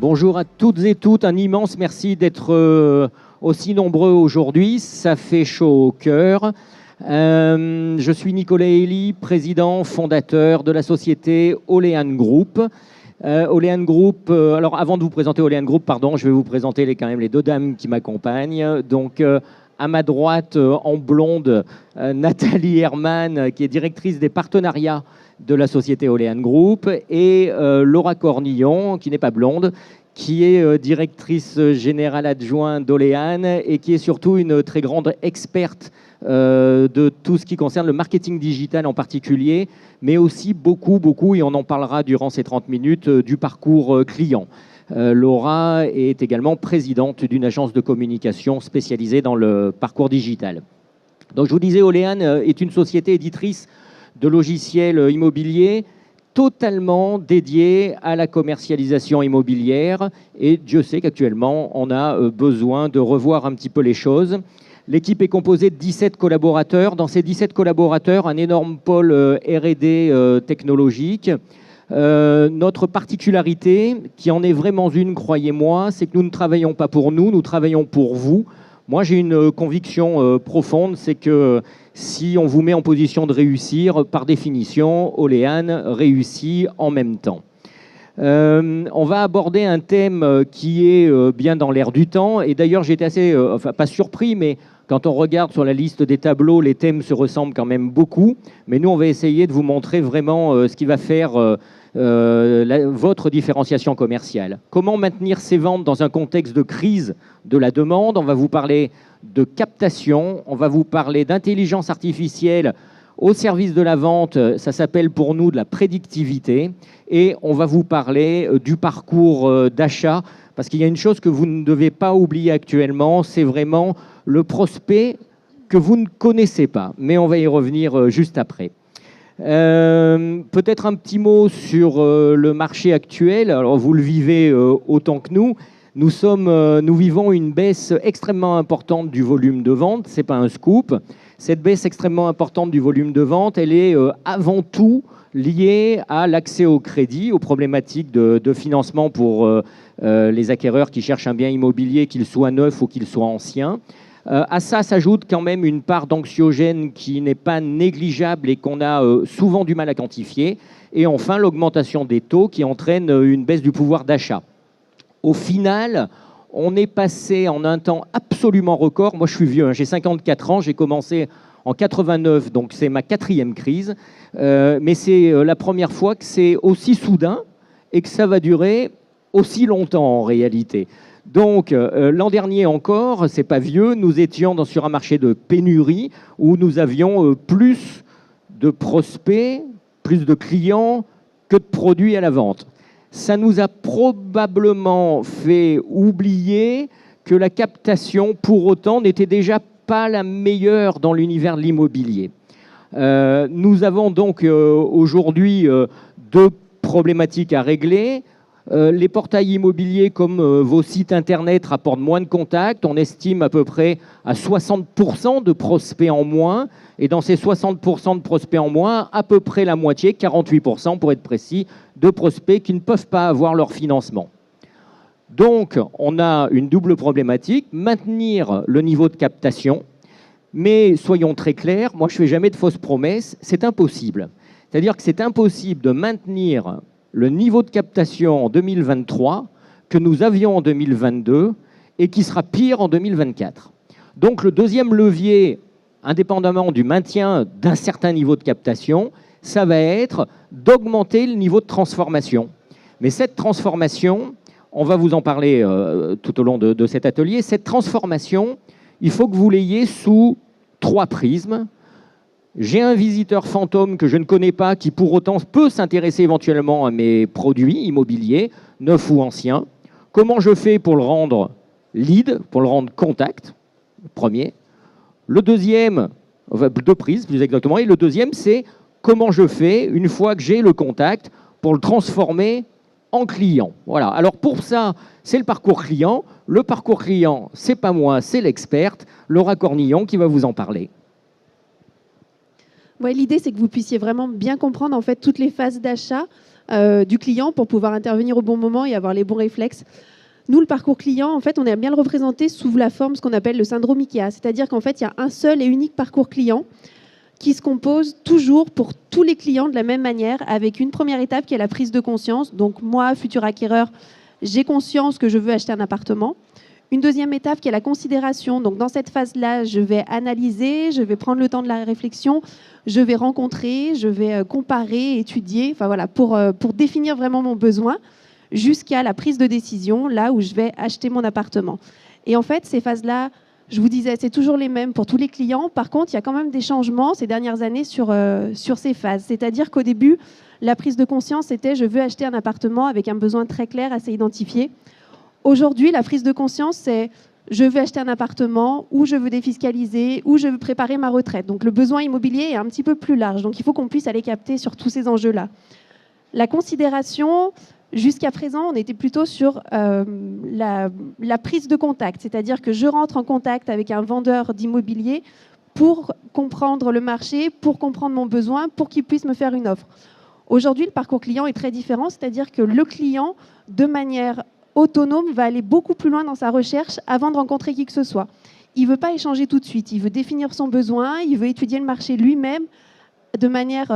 Bonjour à toutes et toutes, un immense merci d'être aussi nombreux aujourd'hui, ça fait chaud au cœur. Je suis Nicolas Elie, président fondateur de la société Olean Group. Olean Group, alors avant de vous présenter Olean Group, pardon, je vais vous présenter quand même les deux dames qui m'accompagnent. Donc à ma droite, en blonde, Nathalie Herman, qui est directrice des partenariats de la société Olean Group, et Laura Cornillon, qui n'est pas blonde, qui est directrice générale adjointe d'Olean et qui est surtout une très grande experte de tout ce qui concerne le marketing digital en particulier, mais aussi beaucoup, et on en parlera durant ces 30 minutes, du parcours client. Laura est également présidente d'une agence de communication spécialisée dans le parcours digital. Donc je vous disais, Olean est une société éditrice de logiciels immobiliers totalement dédiée à la commercialisation immobilière. Et Dieu sait qu'actuellement, on a besoin de revoir un petit peu les choses. L'équipe est composée de 17 collaborateurs. Dans ces 17 collaborateurs, un énorme pôle R&D technologique. Notre particularité, qui en est vraiment une, croyez-moi, c'est que nous ne travaillons pas pour nous, nous travaillons pour vous. Moi, j'ai une conviction profonde, c'est que si on vous met en position de réussir, par définition, Olean réussit en même temps. On va aborder un thème qui est bien dans l'air du temps. Et d'ailleurs, j'étais assez, enfin pas surpris, mais quand on regarde sur la liste des tableaux, les thèmes se ressemblent quand même beaucoup. Mais nous, on va essayer de vous montrer vraiment ce qui va faire votre différenciation commerciale. Comment maintenir ses ventes dans un contexte de crise de la demande? On va vous parler de captation, on va vous parler d'intelligence artificielle au service de la vente, ça s'appelle pour nous de la prédictivité, et on va vous parler du parcours d'achat, parce qu'il y a une chose que vous ne devez pas oublier actuellement, c'est vraiment le prospect que vous ne connaissez pas, mais on va y revenir juste après. Peut-être un petit mot sur le marché actuel. Alors vous le vivez autant que nous. Nous vivons une baisse extrêmement importante du volume de vente. C'est pas un scoop. Cette baisse extrêmement importante du volume de vente, elle est avant tout liée à l'accès au crédit, aux problématiques de financement pour les acquéreurs qui cherchent un bien immobilier, qu'il soit neuf ou qu'il soit ancien. À ça s'ajoute quand même une part d'anxiogène qui n'est pas négligeable et qu'on a souvent du mal à quantifier. Et enfin, l'augmentation des taux qui entraîne une baisse du pouvoir d'achat. Au final, on est passé en un temps absolument record. Moi, je suis vieux, hein, j'ai 54 ans, j'ai commencé en 89, donc c'est ma 4e crise. Mais c'est la première fois que c'est aussi soudain et que ça va durer aussi longtemps en réalité. Donc, l'an dernier encore, c'est pas vieux, nous étions sur un marché de pénurie où nous avions plus de prospects, plus de clients que de produits à la vente. Ça nous a probablement fait oublier que la captation, pour autant, n'était déjà pas la meilleure dans l'univers de l'immobilier. Nous avons donc aujourd'hui deux problématiques à régler. Les portails immobiliers comme vos sites internet rapportent moins de contacts. On estime à peu près à 60% de prospects en moins. Et dans ces 60% de prospects en moins, à peu près la moitié, 48% pour être précis, de prospects qui ne peuvent pas avoir leur financement. Donc, on a une double problématique, maintenir le niveau de captation. Mais soyons très clairs, moi je ne fais jamais de fausses promesses, c'est impossible. C'est-à-dire que c'est impossible de maintenir le niveau de captation en 2023 que nous avions en 2022 et qui sera pire en 2024. Donc le deuxième levier, indépendamment du maintien d'un certain niveau de captation, ça va être d'augmenter le niveau de transformation. Mais cette transformation, on va vous en parler tout au long de cet atelier, cette transformation, il faut que vous l'ayez sous 3 prismes. J'ai un visiteur fantôme que je ne connais pas qui pour autant peut s'intéresser éventuellement à mes produits immobiliers, neufs ou anciens. Comment je fais pour le rendre lead, pour le rendre contact, premier. Le deuxième, enfin 2 prises plus exactement, et le deuxième c'est comment je fais une fois que j'ai le contact pour le transformer en client. Voilà. Alors pour ça, c'est le parcours client. Le parcours client, c'est pas moi, c'est l'experte, Laura Cornillon qui va vous en parler. Ouais, l'idée, c'est que vous puissiez vraiment bien comprendre en fait toutes les phases d'achat du client pour pouvoir intervenir au bon moment et avoir les bons réflexes. Nous, le parcours client, en fait, on aime bien le représenter sous la forme ce qu'on appelle le syndrome IKEA, c'est-à-dire qu'en fait, il y a un seul et unique parcours client qui se compose toujours pour tous les clients de la même manière, avec une première étape qui est la prise de conscience. Donc moi, futur acquéreur, j'ai conscience que je veux acheter un appartement. Une deuxième étape qui est la considération. Donc dans cette phase-là, je vais analyser, je vais prendre le temps de la réflexion, je vais rencontrer, je vais comparer, étudier, enfin voilà, pour définir vraiment mon besoin, jusqu'à la prise de décision, là où je vais acheter mon appartement. Et en fait, ces phases-là, je vous disais, c'est toujours les mêmes pour tous les clients. Par contre, il y a quand même des changements ces dernières années sur ces phases. C'est-à-dire qu'au début, la prise de conscience, c'était je veux acheter un appartement avec un besoin très clair, assez identifié. Aujourd'hui, la prise de conscience, c'est je veux acheter un appartement, ou je veux défiscaliser, ou je veux préparer ma retraite. Donc le besoin immobilier est un petit peu plus large. Donc il faut qu'on puisse aller capter sur tous ces enjeux-là. La considération, jusqu'à présent, on était plutôt sur la prise de contact. C'est-à-dire que je rentre en contact avec un vendeur d'immobilier pour comprendre le marché, pour comprendre mon besoin, pour qu'il puisse me faire une offre. Aujourd'hui, le parcours client est très différent. C'est-à-dire que le client, de manière autonome, va aller beaucoup plus loin dans sa recherche avant de rencontrer qui que ce soit. Il ne veut pas échanger tout de suite, il veut définir son besoin, il veut étudier le marché lui-même de manière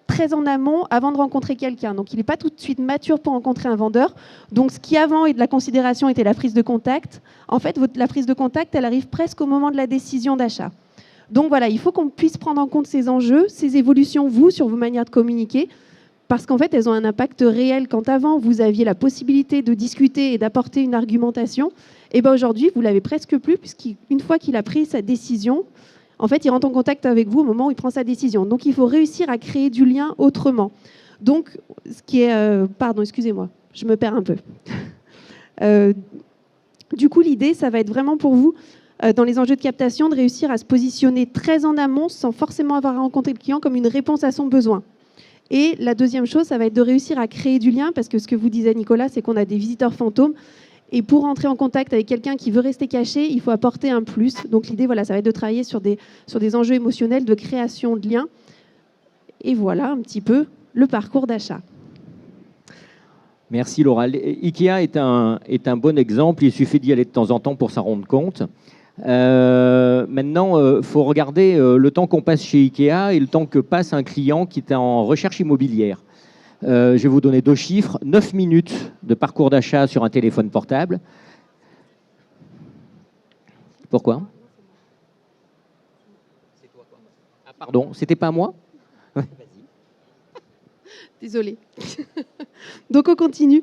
très en amont avant de rencontrer quelqu'un. Donc il n'est pas tout de suite mature pour rencontrer un vendeur. Donc ce qui avant et de la considération était la prise de contact, en fait la prise de contact, elle arrive presque au moment de la décision d'achat. Donc voilà, il faut qu'on puisse prendre en compte ces enjeux, ces évolutions, vous, sur vos manières de communiquer, parce qu'en fait, elles ont un impact réel. Quand avant, vous aviez la possibilité de discuter et d'apporter une argumentation, et bien aujourd'hui, vous l'avez presque plus, puisqu'une fois qu'il a pris sa décision, en fait, il rentre en contact avec vous au moment où il prend sa décision. Donc, il faut réussir à créer du lien autrement. Donc, ce qui est... pardon, excusez-moi, je me perds un peu. Du coup, l'idée, ça va être vraiment pour vous, dans les enjeux de captation, de réussir à se positionner très en amont, sans forcément avoir à rencontrer le client, comme une réponse à son besoin. Et la deuxième chose, ça va être de réussir à créer du lien, parce que ce que vous disait Nicolas, c'est qu'on a des visiteurs fantômes. Et pour entrer en contact avec quelqu'un qui veut rester caché, il faut apporter un plus. Donc l'idée, voilà, ça va être de travailler sur des enjeux émotionnels de création de liens. Et voilà un petit peu le parcours d'achat. Merci Laura. IKEA est un bon exemple. Il suffit d'y aller de temps en temps pour s'en rendre compte. Maintenant, il faut regarder le temps qu'on passe chez IKEA et le temps que passe un client qui est en recherche immobilière. Je vais vous donner 2 chiffres. 9 minutes de parcours d'achat sur un téléphone portable. Pourquoi? Ah, pardon, c'était pas moi? Désolée. Donc on continue.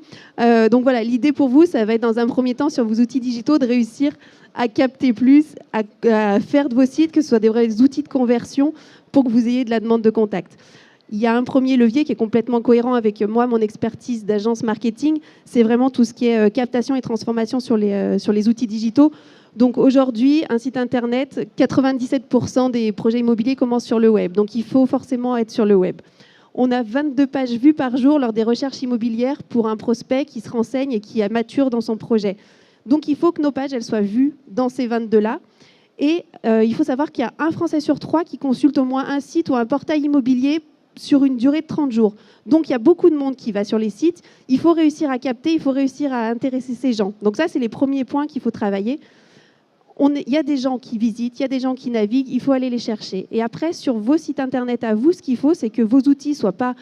Donc voilà, l'idée pour vous, ça va être dans un premier temps sur vos outils digitaux de réussir à capter plus, à faire de vos sites que ce soit des vrais outils de conversion pour que vous ayez de la demande de contact. Il y a un premier levier qui est complètement cohérent avec moi, mon expertise d'agence marketing. C'est vraiment tout ce qui est captation et transformation sur les outils digitaux. Donc aujourd'hui, un site internet, 97% des projets immobiliers commencent sur le web. Donc il faut forcément être sur le web. On a 22 pages vues par jour lors des recherches immobilières pour un prospect qui se renseigne et qui est mature dans son projet. Donc il faut que nos pages elles soient vues dans ces 22-là. Et il faut savoir qu'il y a un Français sur 3 qui consulte au moins un site ou un portail immobilier sur une durée de 30 jours. Donc il y a beaucoup de monde qui va sur les sites. Il faut réussir à capter, il faut réussir à intéresser ces gens. Donc ça, c'est les premiers points qu'il faut travailler. Il y a des gens qui visitent, il y a des gens qui naviguent, il faut aller les chercher. Et après, sur vos sites internet à vous, ce qu'il faut, c'est que vos outils ne soient pas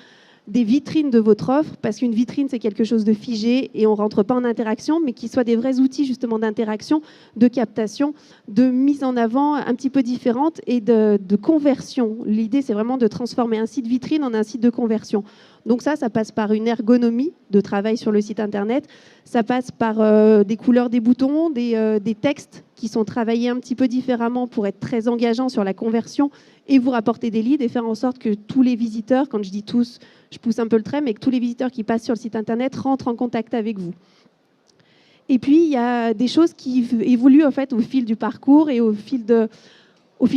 des vitrines de votre offre, parce qu'une vitrine, c'est quelque chose de figé et on ne rentre pas en interaction, mais qu'ils soient des vrais outils justement d'interaction, de captation, de mise en avant un petit peu différente et de conversion. L'idée, c'est vraiment de transformer un site vitrine en un site de conversion. Donc ça passe par une ergonomie de travail sur le site internet, ça passe par des couleurs des boutons, des textes qui sont travaillés un petit peu différemment pour être très engageants sur la conversion et vous rapporter des leads et faire en sorte que tous les visiteurs, quand je dis tous, je pousse un peu le trait, mais que tous les visiteurs qui passent sur le site internet rentrent en contact avec vous. Et puis, il y a des choses qui évoluent en fait, au fil du parcours et au fil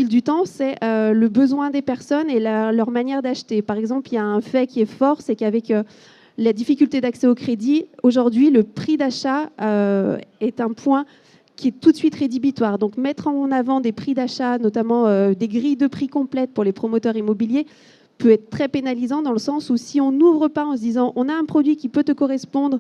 du temps, c'est le besoin des personnes et leur manière d'acheter. Par exemple, il y a un fait qui est fort, c'est qu'avec la difficulté d'accès au crédit, aujourd'hui, le prix d'achat est un point qui est tout de suite rédhibitoire. Donc mettre en avant des prix d'achat, notamment des grilles de prix complètes pour les promoteurs immobiliers, peut être très pénalisant dans le sens où si on n'ouvre pas en se disant on a un produit qui peut te correspondre,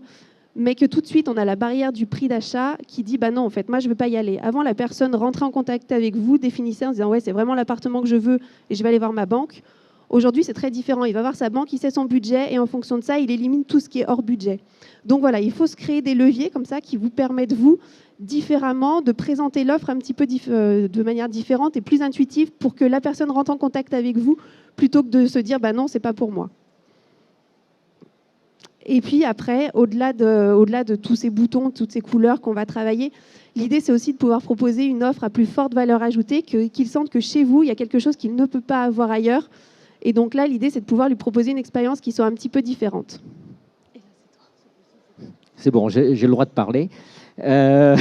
mais que tout de suite on a la barrière du prix d'achat qui dit bah non, en fait moi je ne veux pas y aller. Avant, la personne rentrait en contact avec vous, définissait en disant ouais, c'est vraiment l'appartement que je veux et je vais aller voir ma banque. Aujourd'hui, c'est très différent. Il va voir sa banque, il sait son budget et en fonction de ça, il élimine tout ce qui est hors budget. Donc voilà, il faut se créer des leviers comme ça qui vous permettent, vous, différemment, de présenter l'offre un petit peu de manière différente et plus intuitive pour que la personne rentre en contact avec vous plutôt que de se dire bah non, c'est pas pour moi. Et puis après, au-delà de tous ces boutons, toutes ces couleurs qu'on va travailler, l'idée c'est aussi de pouvoir proposer une offre à plus forte valeur ajoutée, qu'ils sentent que chez vous, il y a quelque chose qu'ils ne peuvent pas avoir ailleurs. Et donc là, l'idée c'est de pouvoir lui proposer une expérience qui soit un petit peu différente. C'est bon, j'ai le droit de parler. J'aime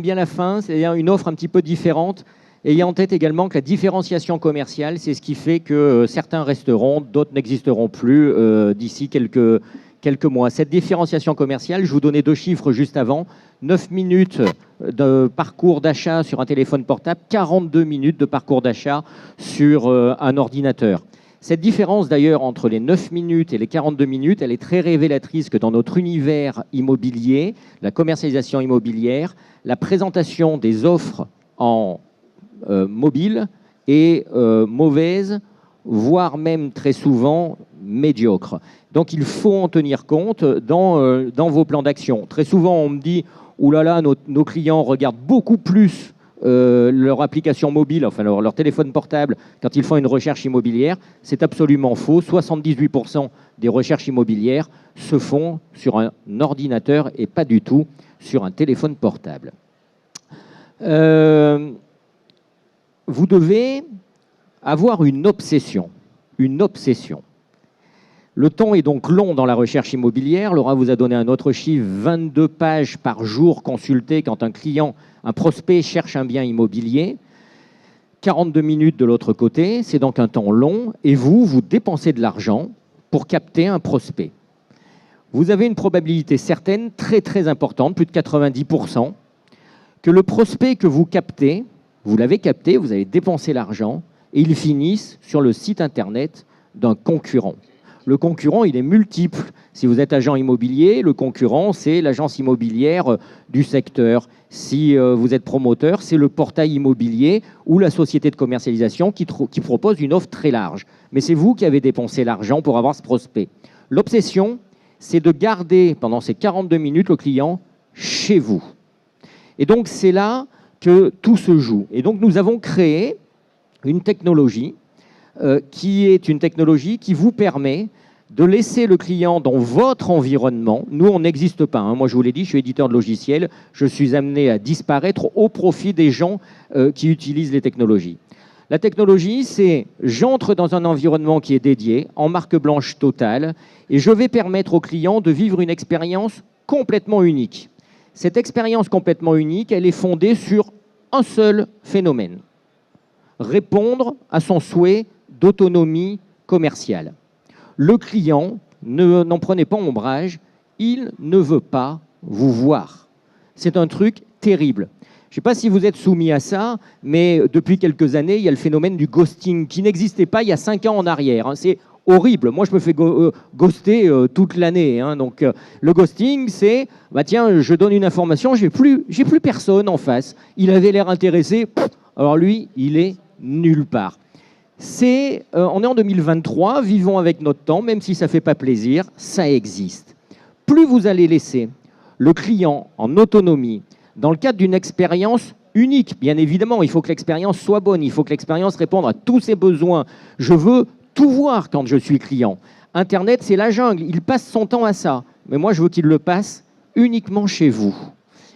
bien la fin, c'est-à-dire une offre un petit peu différente. Ayez en tête également que la différenciation commerciale, c'est ce qui fait que certains resteront, d'autres n'existeront plus d'ici quelques mois. Cette différenciation commerciale, je vous donnais 2 chiffres juste avant, 9 minutes de parcours d'achat sur un téléphone portable, 42 minutes de parcours d'achat sur un ordinateur. Cette différence d'ailleurs entre les 9 minutes et les 42 minutes, elle est très révélatrice que dans notre univers immobilier, la commercialisation immobilière, la présentation des offres en mobile est mauvaise, voire même très souvent médiocre. Donc il faut en tenir compte dans vos plans d'action. Très souvent on me dit « Ouh là là, nos clients regardent beaucoup plus leur application mobile, enfin leur téléphone portable, quand ils font une recherche immobilière ». C'est absolument faux. 78% des recherches immobilières se font sur un ordinateur et pas du tout sur un téléphone portable. Vous devez avoir une obsession. Une obsession. Le temps est donc long dans la recherche immobilière. Laura vous a donné un autre chiffre, 22 pages par jour consultées quand un prospect cherche un bien immobilier. 42 minutes de l'autre côté, c'est donc un temps long. Et vous dépensez de l'argent pour capter un prospect. Vous avez une probabilité certaine, très très importante, plus de 90%, que le prospect que vous captez, vous l'avez capté, vous avez dépensé l'argent et ils finissent sur le site internet d'un concurrent. Le concurrent, il est multiple. Si vous êtes agent immobilier, le concurrent, c'est l'agence immobilière du secteur. Si vous êtes promoteur, c'est le portail immobilier ou la société de commercialisation qui propose une offre très large. Mais c'est vous qui avez dépensé l'argent pour avoir ce prospect. L'obsession, c'est de garder pendant ces 42 minutes le client chez vous. Et donc, c'est là que tout se joue. Et donc, nous avons créé une technologie qui est une technologie qui vous permet de laisser le client dans votre environnement. Nous, on n'existe pas. Hein. Moi, je vous l'ai dit, je suis éditeur de logiciels. Je suis amené à disparaître au profit des gens qui utilisent les technologies. La technologie, c'est j'entre dans un environnement qui est dédié, en marque blanche totale, et je vais permettre au client de vivre une expérience complètement unique. Cette expérience complètement unique, elle est fondée sur un seul phénomène. Répondre à son souhait d'autonomie commerciale. Le client, n'en prenez pas ombrage, il ne veut pas vous voir. C'est un truc terrible. Je ne sais pas si vous êtes soumis à ça, mais depuis quelques années, il y a le phénomène du ghosting qui n'existait pas il y a 5 ans en arrière. Hein. C'est horrible. Moi, je me fais ghoster toute l'année. Hein. Donc, le ghosting, c'est, bah, tiens, je donne une information, j'ai plus personne en face. Il avait l'air intéressé. Alors lui, il est nulle part. On est en 2023, vivons avec notre temps, même si ça ne fait pas plaisir, ça existe. Plus vous allez laisser le client en autonomie, dans le cadre d'une expérience unique, bien évidemment, il faut que l'expérience soit bonne, il faut que l'expérience réponde à tous ses besoins. Je veux tout voir quand je suis client. Internet, c'est la jungle, il passe son temps à ça. Mais moi, je veux qu'il le passe uniquement chez vous.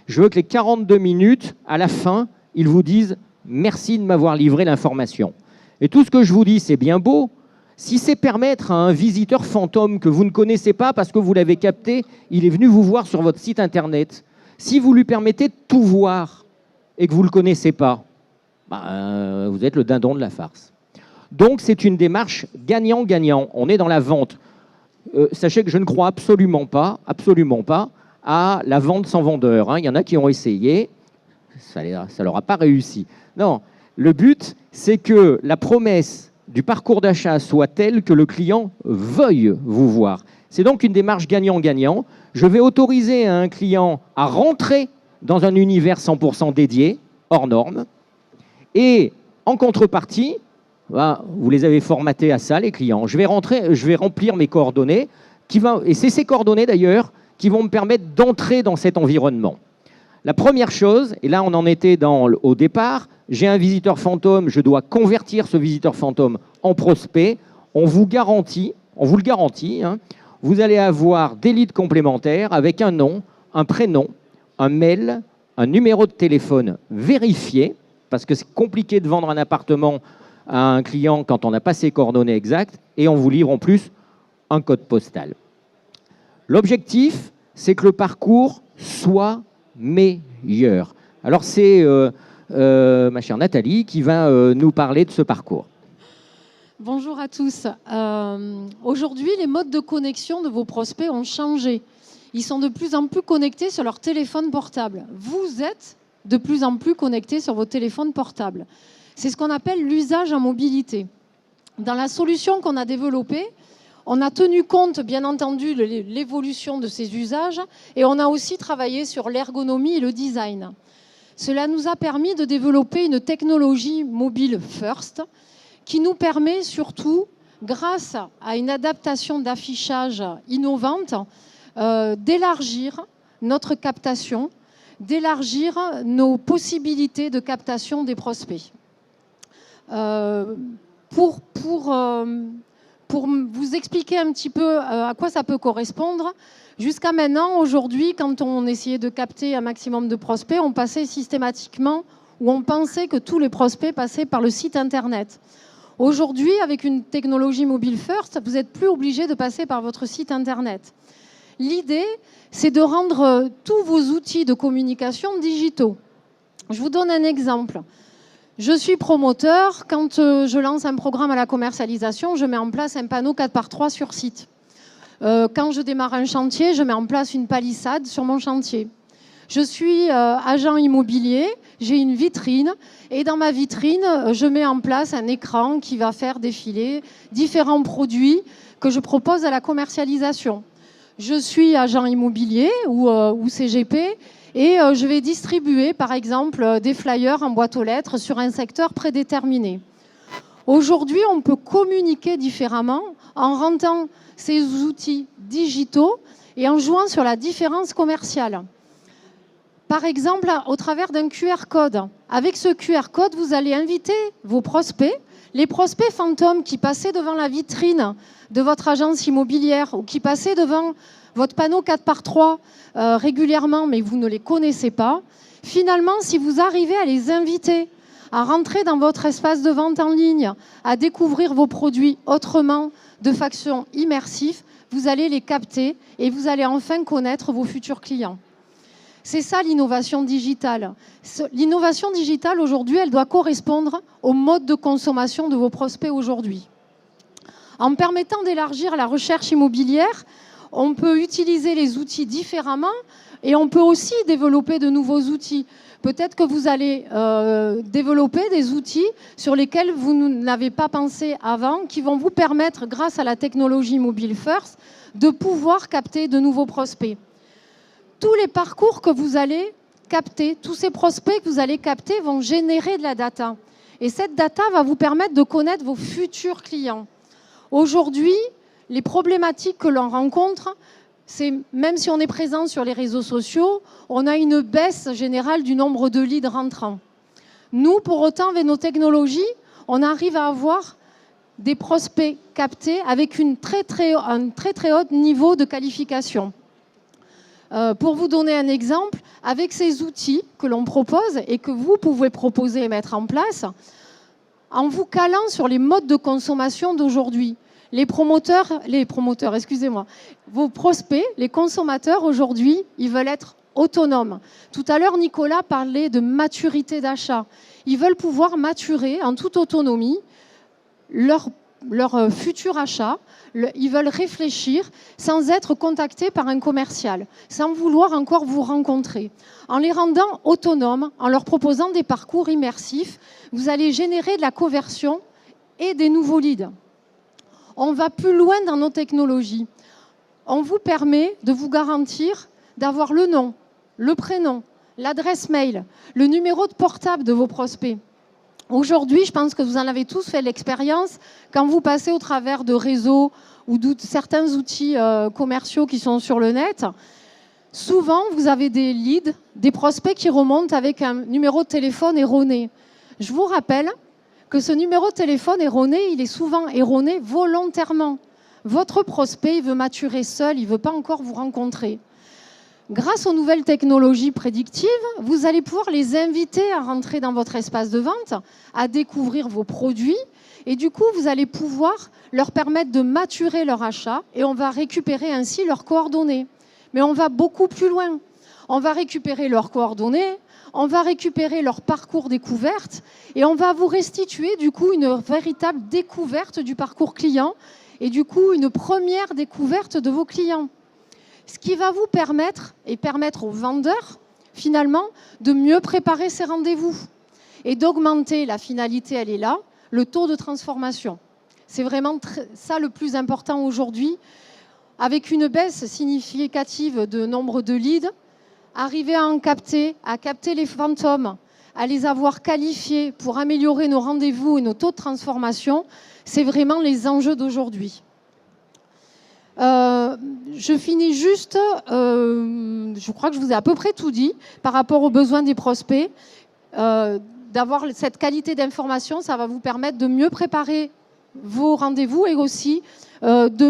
Je veux que les 42 minutes, à la fin, ils vous disent « merci de m'avoir livré l'information ». Et tout ce que je vous dis, c'est bien beau. Si c'est permettre à un visiteur fantôme que vous ne connaissez pas parce que vous l'avez capté, il est venu vous voir sur votre site internet. Si vous lui permettez de tout voir et que vous ne le connaissez pas, vous êtes le dindon de la farce. Donc, c'est une démarche gagnant-gagnant. On est dans la vente. Sachez que je ne crois absolument pas à la vente sans vendeur, hein. Il y en a qui ont essayé, ça leur a pas réussi. Non, le but, c'est que la promesse du parcours d'achat soit telle que le client veuille vous voir. C'est donc une démarche gagnant-gagnant. Je vais autoriser un client à rentrer dans un univers 100% dédié, hors norme, et en contrepartie, vous les avez formatés à ça, les clients. Je vais remplir mes coordonnées, et c'est ces coordonnées d'ailleurs qui vont me permettre d'entrer dans cet environnement. La première chose, et là on en était au départ, j'ai un visiteur fantôme, je dois convertir ce visiteur fantôme en prospect. On vous le garantit, hein, vous allez avoir des leads complémentaires avec un nom, un prénom, un mail, un numéro de téléphone vérifié, parce que c'est compliqué de vendre un appartement à un client quand on n'a pas ses coordonnées exactes, et on vous livre en plus un code postal. L'objectif, c'est que le parcours soit meilleur. Alors c'est ma chère Nathalie qui va nous parler de ce parcours. Bonjour à tous. Aujourd'hui, les modes de connexion de vos prospects ont changé. Ils sont de plus en plus connectés sur leur téléphone portable. Vous êtes de plus en plus connectés sur vos téléphones portables. C'est ce qu'on appelle l'usage en mobilité. Dans la solution qu'on a développée, on a tenu compte, bien entendu, de l'évolution de ces usages et on a aussi travaillé sur l'ergonomie et le design. Cela nous a permis de développer une technologie mobile first qui nous permet surtout, grâce à une adaptation d'affichage innovante, d'élargir notre captation, d'élargir nos possibilités de captation des prospects. Pour vous expliquer un petit peu à quoi ça peut correspondre, jusqu'à maintenant, aujourd'hui, quand on essayait de capter un maximum de prospects, on passait systématiquement, ou on pensait que tous les prospects passaient par le site Internet. Aujourd'hui, avec une technologie mobile first, vous n'êtes plus obligé de passer par votre site Internet. L'idée, c'est de rendre tous vos outils de communication digitaux. Je vous donne un exemple. Je suis promoteur. Quand je lance un programme à la commercialisation, je mets en place un panneau 4x3 sur site. Quand je démarre un chantier, je mets en place une palissade sur mon chantier. Je suis agent immobilier, j'ai une vitrine et dans ma vitrine, je mets en place un écran qui va faire défiler différents produits que je propose à la commercialisation. Je suis agent immobilier ou CGP et je vais distribuer par exemple des flyers en boîte aux lettres sur un secteur prédéterminé. Aujourd'hui, on peut communiquer différemment en rendant ces outils digitaux et en jouant sur la différence commerciale. Par exemple, au travers d'un QR code. Avec ce QR code, vous allez inviter vos prospects, les prospects fantômes qui passaient devant la vitrine de votre agence immobilière ou qui passaient devant votre panneau 4x3 régulièrement, mais vous ne les connaissez pas. Finalement, si vous arrivez à les inviter à rentrer dans votre espace de vente en ligne, à découvrir vos produits autrement, de façon immersive, vous allez les capter et vous allez enfin connaître vos futurs clients. C'est ça l'innovation digitale. L'innovation digitale aujourd'hui, elle doit correspondre au mode de consommation de vos prospects aujourd'hui. En permettant d'élargir la recherche immobilière, on peut utiliser les outils différemment et on peut aussi développer de nouveaux outils. Peut-être que vous allez développer des outils sur lesquels vous n'avez pas pensé avant, qui vont vous permettre, grâce à la technologie mobile first, de pouvoir capter de nouveaux prospects. Tous les parcours que vous allez capter, tous ces prospects que vous allez capter vont générer de la data. Et cette data va vous permettre de connaître vos futurs clients. Aujourd'hui, les problématiques que l'on rencontre, c'est même si on est présent sur les réseaux sociaux, on a une baisse générale du nombre de leads rentrants. Nous, pour autant, avec nos technologies, on arrive à avoir des prospects captés avec un très très haut niveau de qualification. Pour vous donner un exemple, avec ces outils que l'on propose et que vous pouvez proposer et mettre en place, en vous calant sur les modes de consommation d'aujourd'hui, vos prospects, les consommateurs aujourd'hui, ils veulent être autonomes. Tout à l'heure, Nicolas parlait de maturité d'achat. Ils veulent pouvoir maturer en toute autonomie leur leur futur achat. Ils veulent réfléchir sans être contactés par un commercial, sans vouloir encore vous rencontrer. En les rendant autonomes, en leur proposant des parcours immersifs, vous allez générer de la conversion et des nouveaux leads. On va plus loin dans nos technologies. On vous permet de vous garantir d'avoir le nom, le prénom, l'adresse mail, le numéro de portable de vos prospects. Aujourd'hui, je pense que vous en avez tous fait l'expérience, quand vous passez au travers de réseaux ou de certains outils commerciaux qui sont sur le net, souvent vous avez des leads, des prospects qui remontent avec un numéro de téléphone erroné. Je vous rappelle que ce numéro de téléphone erroné, il est souvent erroné volontairement. Votre prospect, il veut maturer seul, il ne veut pas encore vous rencontrer. Grâce aux nouvelles technologies prédictives, vous allez pouvoir les inviter à rentrer dans votre espace de vente, à découvrir vos produits, et du coup, vous allez pouvoir leur permettre de maturer leur achat, et on va récupérer ainsi leurs coordonnées. Mais on va beaucoup plus loin. On va récupérer leurs coordonnées, on va récupérer leur parcours découverte, et on va vous restituer du coup une véritable découverte du parcours client, et du coup une première découverte de vos clients. Ce qui va vous permettre, et permettre aux vendeurs, finalement, de mieux préparer ces rendez-vous et d'augmenter, la finalité, elle est là, le taux de transformation. C'est vraiment ça le plus important aujourd'hui. Avec une baisse significative de nombre de leads, arriver à capter les fantômes, à les avoir qualifiés pour améliorer nos rendez-vous et nos taux de transformation, c'est vraiment les enjeux d'aujourd'hui. Je finis juste, je crois que je vous ai à peu près tout dit par rapport aux besoins des prospects. D'avoir cette qualité d'information, ça va vous permettre de mieux préparer vos rendez-vous et aussi de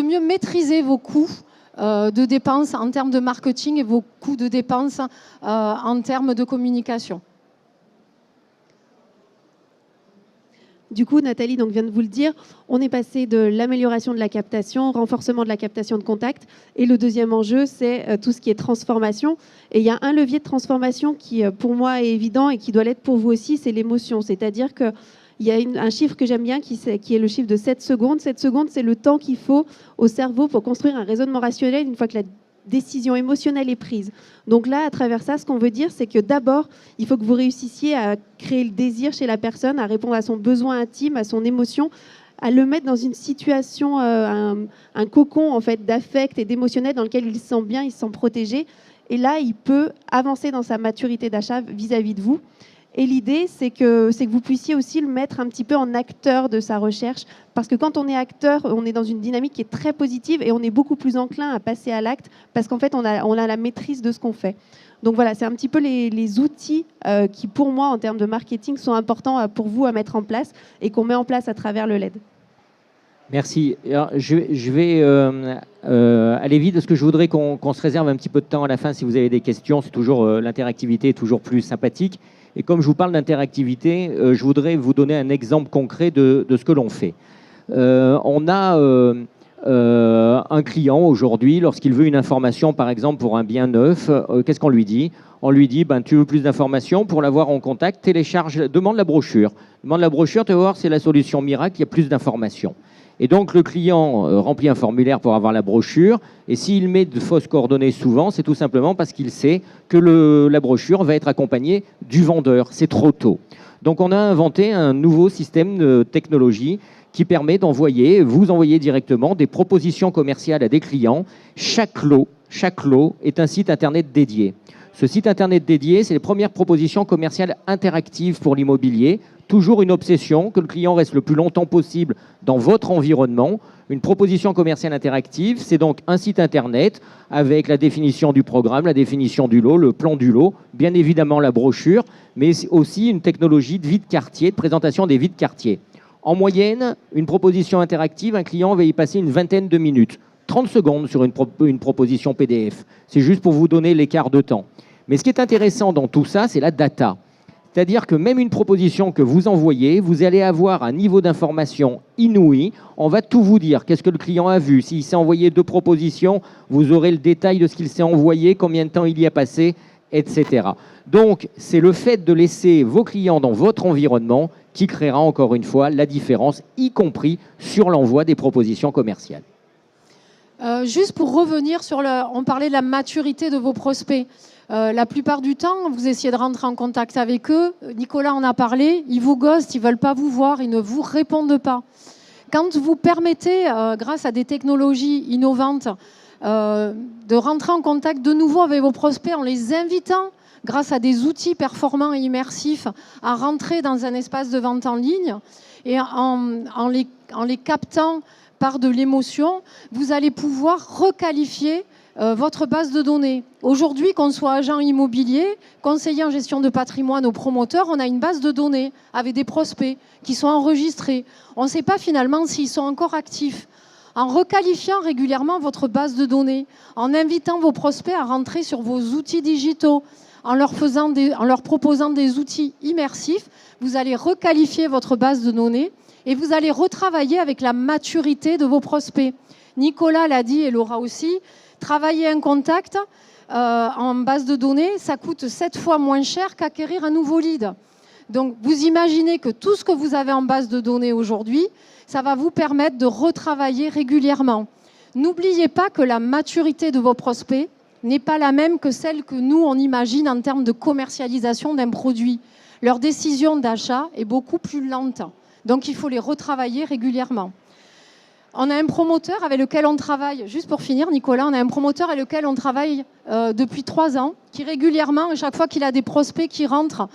mieux maîtriser vos coûts de dépenses en termes de marketing et vos coûts de dépenses en termes de communication. Du coup, Nathalie vient de vous le dire, on est passé de l'amélioration de la captation, renforcement de la captation de contact. Et le deuxième enjeu, c'est tout ce qui est transformation. Et il y a un levier de transformation qui, pour moi, est évident et qui doit l'être pour vous aussi, c'est l'émotion. C'est-à-dire qu'il y a un chiffre que j'aime bien qui est le chiffre de 7 secondes. 7 secondes, c'est le temps qu'il faut au cerveau pour construire un raisonnement rationnel une fois que la décision émotionnelle est prise. Donc là, à travers ça, ce qu'on veut dire, c'est que d'abord, il faut que vous réussissiez à créer le désir chez la personne, à répondre à son besoin intime, à son émotion, à le mettre dans une situation, un cocon en fait d'affect et d'émotionnel dans lequel il se sent bien, il se sent protégé. Et là, il peut avancer dans sa maturité d'achat vis-à-vis de vous. Et l'idée, c'est que vous puissiez aussi le mettre un petit peu en acteur de sa recherche. Parce que quand on est acteur, on est dans une dynamique qui est très positive et on est beaucoup plus enclin à passer à l'acte parce qu'en fait, on a la maîtrise de ce qu'on fait. Donc voilà, c'est un petit peu les outils qui, pour moi, en termes de marketing, sont importants pour vous à mettre en place et qu'on met en place à travers le LED. Merci. Alors, je vais aller vite parce que je voudrais qu'on se réserve un petit peu de temps à la fin si vous avez des questions. C'est toujours l'interactivité est toujours plus sympathique. Et comme je vous parle d'interactivité, je voudrais vous donner un exemple concret de ce que l'on fait. On a un client aujourd'hui, lorsqu'il veut une information, par exemple pour un bien neuf, qu'est-ce qu'on lui dit ? On lui dit, tu veux plus d'informations, pour l'avoir en contact, demande la brochure. Demande la brochure, tu vas voir, c'est la solution miracle, il y a plus d'informations. Et donc, le client remplit un formulaire pour avoir la brochure. Et s'il met de fausses coordonnées souvent, c'est tout simplement parce qu'il sait que la brochure va être accompagnée du vendeur. C'est trop tôt. Donc, on a inventé un nouveau système de technologie qui permet vous envoyer directement des propositions commerciales à des clients. Chaque lot est un site Internet dédié. Ce site Internet dédié, c'est les premières propositions commerciales interactives pour l'immobilier. Toujours une obsession, que le client reste le plus longtemps possible dans votre environnement. Une proposition commerciale interactive, c'est donc un site Internet avec la définition du programme, la définition du lot, le plan du lot, bien évidemment la brochure, mais aussi une technologie de vie de quartier, de présentation des vies de quartier. En moyenne, une proposition interactive, un client va y passer une vingtaine de minutes. 30 secondes sur une proposition PDF. C'est juste pour vous donner l'écart de temps. Mais ce qui est intéressant dans tout ça, c'est la data. C'est-à-dire que même une proposition que vous envoyez, vous allez avoir un niveau d'information inouï. On va tout vous dire. Qu'est-ce que le client a vu ? S'il s'est envoyé 2 propositions, vous aurez le détail de ce qu'il s'est envoyé, combien de temps il y a passé, etc. Donc, c'est le fait de laisser vos clients dans votre environnement qui créera encore une fois la différence, y compris sur l'envoi des propositions commerciales. Juste pour revenir sur on parlait de la maturité de vos prospects. La plupart du temps, vous essayez de rentrer en contact avec eux. Nicolas en a parlé. Ils vous ghostent, ils veulent pas vous voir, ils ne vous répondent pas. Quand vous permettez, grâce à des technologies innovantes, de rentrer en contact de nouveau avec vos prospects en les invitant, grâce à des outils performants et immersifs, à rentrer dans un espace de vente en ligne et en les captant par de l'émotion, vous allez pouvoir requalifier votre base de données. Aujourd'hui, qu'on soit agent immobilier, conseiller en gestion de patrimoine ou promoteur, on a une base de données avec des prospects qui sont enregistrés. On ne sait pas finalement s'ils sont encore actifs. En requalifiant régulièrement votre base de données, en invitant vos prospects à rentrer sur vos outils digitaux, en leur proposant des outils immersifs, vous allez requalifier votre base de données et vous allez retravailler avec la maturité de vos prospects. Nicolas l'a dit et Laura aussi, travailler un contact en base de données, ça coûte 7 fois moins cher qu'acquérir un nouveau lead. Donc vous imaginez que tout ce que vous avez en base de données aujourd'hui, ça va vous permettre de retravailler régulièrement. N'oubliez pas que la maturité de vos prospects n'est pas la même que celle que nous, on imagine en termes de commercialisation d'un produit. Leur décision d'achat est beaucoup plus lente. Donc, il faut les retravailler régulièrement. On a un promoteur avec lequel on travaille, juste pour finir, Nicolas, on a un promoteur avec lequel on travaille depuis 3 ans, qui régulièrement, à chaque fois qu'il a des prospects qui rentrent,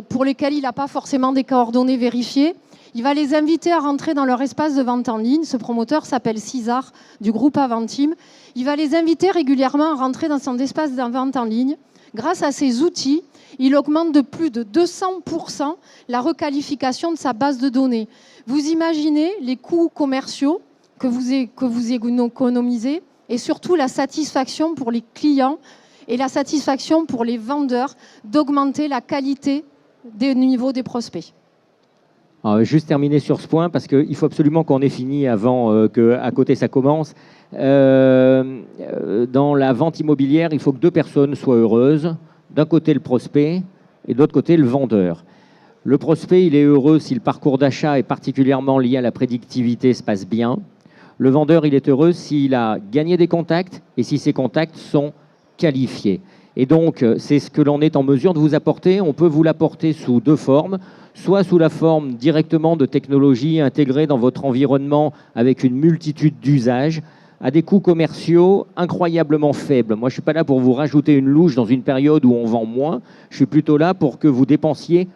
pour lesquels il n'a pas forcément des coordonnées vérifiées, il va les inviter à rentrer dans leur espace de vente en ligne. Ce promoteur s'appelle César, du groupe Aventim. Il va les inviter régulièrement à rentrer dans son espace de vente en ligne. Grâce à ces outils, il augmente de plus de 200% la requalification de sa base de données. Vous imaginez les coûts commerciaux que vous économisez et surtout la satisfaction pour les clients et la satisfaction pour les vendeurs d'augmenter la qualité des niveaux des prospects. Alors, juste terminer sur ce point, parce qu'il faut absolument qu'on ait fini avant qu'à côté ça commence. Dans la vente immobilière, il faut que 2 personnes soient heureuses. D'un côté le prospect et de l'autre côté le vendeur. Le prospect, il est heureux si le parcours d'achat est particulièrement lié à la prédictivité se passe bien. Le vendeur, il est heureux s'il a gagné des contacts et si ces contacts sont qualifiés. Et donc, c'est ce que l'on est en mesure de vous apporter. On peut vous l'apporter sous 2 formes. Soit sous la forme directement de technologies intégrées dans votre environnement avec une multitude d'usages, à des coûts commerciaux incroyablement faibles. Moi, je ne suis pas là pour vous rajouter une louche dans une période où on vend moins. Je suis plutôt là pour que vous dépensiez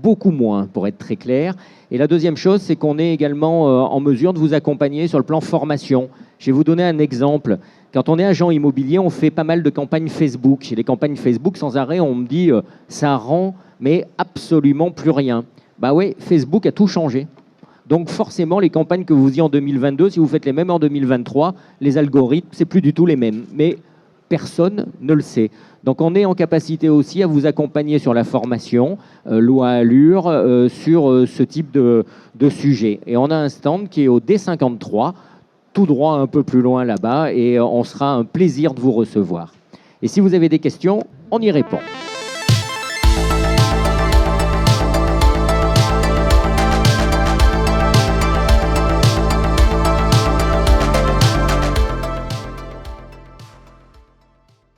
beaucoup moins, pour être très clair. Et la deuxième chose, c'est qu'on est également en mesure de vous accompagner sur le plan formation. Je vais vous donner un exemple. Quand on est agent immobilier, on fait pas mal de campagnes Facebook. Et les campagnes Facebook, sans arrêt, on me dit ça rend mais absolument plus rien. Bah oui, Facebook a tout changé. Donc forcément, les campagnes que vous faisiez en 2022, si vous faites les mêmes en 2023, les algorithmes, c'est plus du tout les mêmes. Mais personne ne le sait. Donc on est en capacité aussi à vous accompagner sur la formation, loi Allure, sur ce type de sujet. Et on a un stand qui est au D53, tout droit un peu plus loin là-bas, et on sera un plaisir de vous recevoir. Et si vous avez des questions, on y répond.